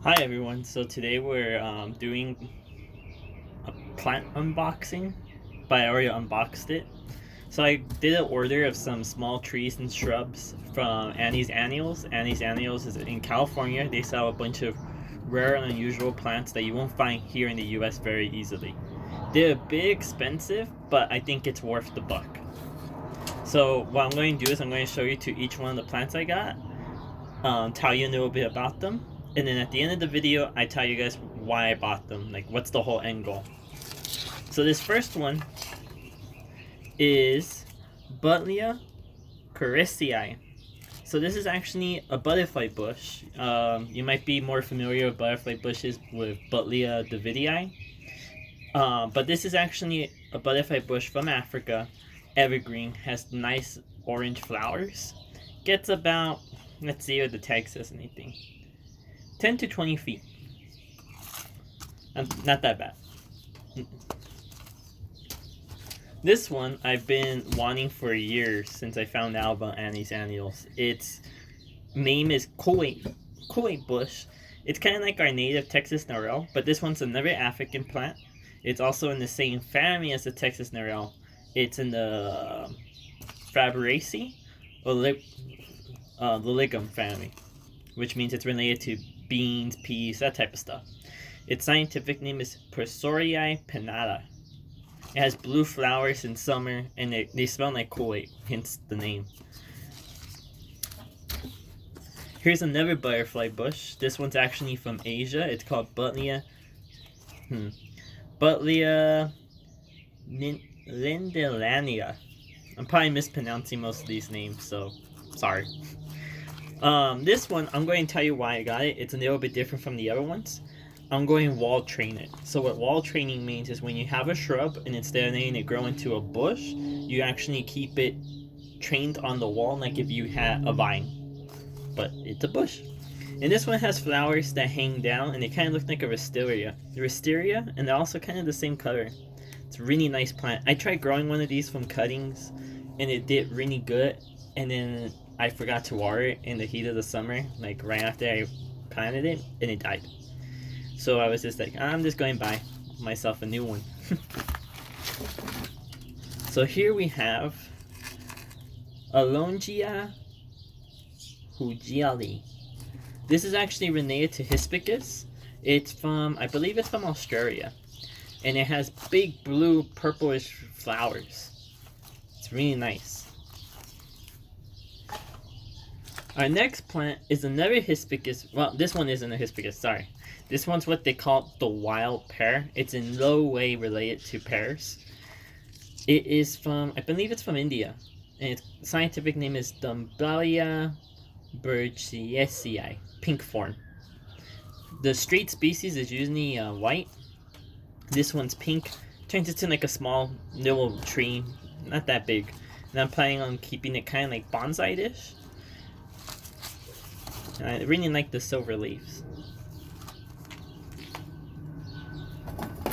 Hi everyone, so today we're doing a plant unboxing, but I already unboxed it. So I did an order of some small trees and shrubs from Annie's Annuals. Annie's Annuals is in California. They sell a bunch of rare and unusual plants that you won't find here in the US very easily. They're a bit expensive, but I think it's worth the buck. So what I'm going to do is I'm going to show you to each one of the plants I got, tell you a little bit about them, and then at the end of the video, I tell you guys why I bought them, like what's the whole end goal. So this first one is Butlia corisii. So this is actually a butterfly bush. You might be more familiar with butterfly bushes with Butlia davidii, but this is actually a butterfly bush from Africa, evergreen, has nice orange flowers. Gets about, let's see if the tag says anything, 10 to 20 feet. Not that bad. This one I've been wanting for years since I found out about Annie's Annuals. Its name is Kool-Aid bush. It's kind of like our native Texas Narelle, but this one's another African plant. It's also in the same family as the Texas Narelle. It's in the Faberaceae, or the Ligum family, which means it's related to beans, peas, that type of stuff. Its scientific name is Persorii pinnata. It has blue flowers in summer, and they smell like Kool-Aid, hence the name. Here's another butterfly bush. This one's actually from Asia. It's called Butlia lindellania. I'm probably mispronouncing most of these names, so sorry. This one, I'm going to tell you why I got it. It's a little bit different from the other ones. I'm going to wall train it. So what wall training means is when you have a shrub and instead of letting it grow into a bush, you actually keep it trained on the wall like if you had a vine. But it's a bush. And this one has flowers that hang down and they kind of look like a wisteria. And they're also kind of the same color. It's a really nice plant. I tried growing one of these from cuttings and it did really good. And then I forgot to water it in the heat of the summer, like right after I planted it, and it died. So I was just like, I'm just going to buy myself a new one. So here we have Alongia hugiali. This is actually related to Hispicus. It's from, I believe it's from Australia. And it has big blue purplish flowers. It's really nice. Our next plant is another Hispicus. Well, this one isn't a Hispicus, sorry. This one's what they call the wild pear. It's in no way related to pears. It is from, I believe it's from India. And its scientific name is Dumbalia burgessiae, pink form. The straight species is usually white. This one's pink. Turns into like a small little tree, not that big. And I'm planning on keeping it kind of like bonsai-ish. I really like the silver leaves.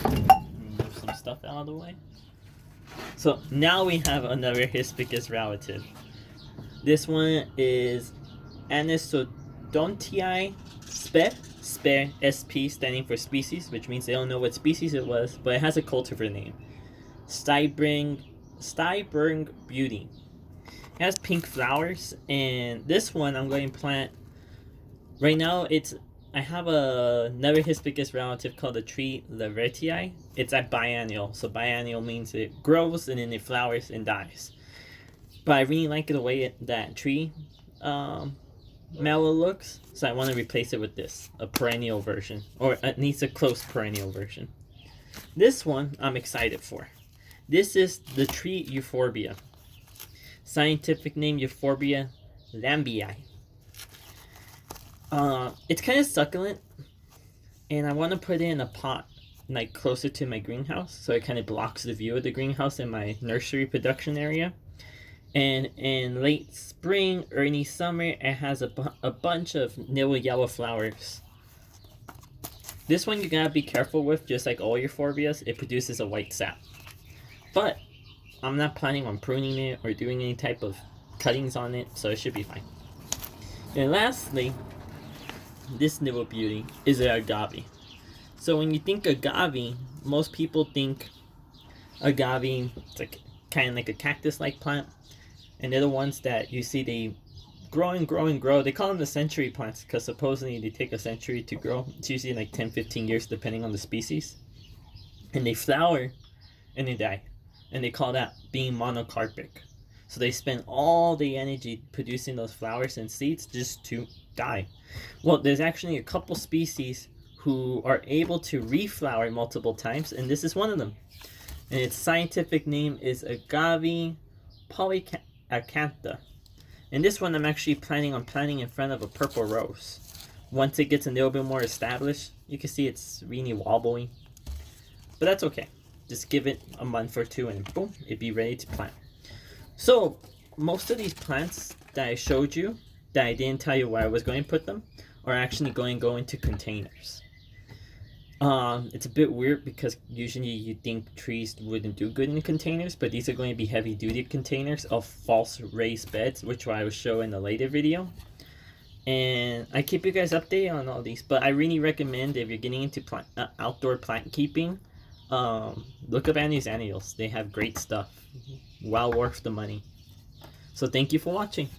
Move some stuff out of the way. So now we have another Hispicus relative. This one is Anisodontii spe, SP standing for species, which means they don't know what species it was, but it has a cultivar name. Styberg Beauty. It has pink flowers, and this one I'm going to plant. Right now, I have another Hispicus relative called the tree Lavertii. It's a biennial, so biennial means it grows and then it flowers and dies. But I really like the way that tree mallow looks, so I want to replace it with this, a perennial version, or at least a close perennial version. This one I'm excited for. This is the tree Euphorbia. Scientific name Euphorbia lambii. It's kind of succulent, and I want to put it in a pot like closer to my greenhouse, so it kind of blocks the view of the greenhouse in my nursery production area. And in late spring, early summer, it has a bunch of little yellow flowers. This one you gotta be careful with, just like all Euphorbias, it produces a white sap. But I'm not planning on pruning it or doing any type of cuttings on it, so it should be fine. And lastly, this little beauty is an agave. So when you think agave, most people think agave, it's like kind of like a cactus-like plant, and they're the ones that you see they grow and grow and grow. They call them the century plants because supposedly they take a century to grow. It's usually like 10-15 years depending on the species, and they flower and they die, and they call that being monocarpic. So they spend all the energy producing those flowers and seeds just to die. Well, there's actually a couple species who are able to reflower multiple times, and this is one of them. And its scientific name is Agave polyacantha. And this one I'm actually planning on planting in front of a purple rose. Once it gets a little bit more established, you can see it's really wobbly. But that's okay. Just give it a month or two and boom, it'd be ready to plant. So, most of these plants that I showed you, that I didn't tell you where I was going to put them, are actually going to go into containers. It's a bit weird because usually you think trees wouldn't do good in containers, but these are going to be heavy-duty containers of false raised beds, which I will show in a later video. And I keep you guys updated on all these, but I really recommend if you're getting into outdoor plant keeping, look up Andy's Annuals. They have great stuff. Well worth the money. So thank you for watching.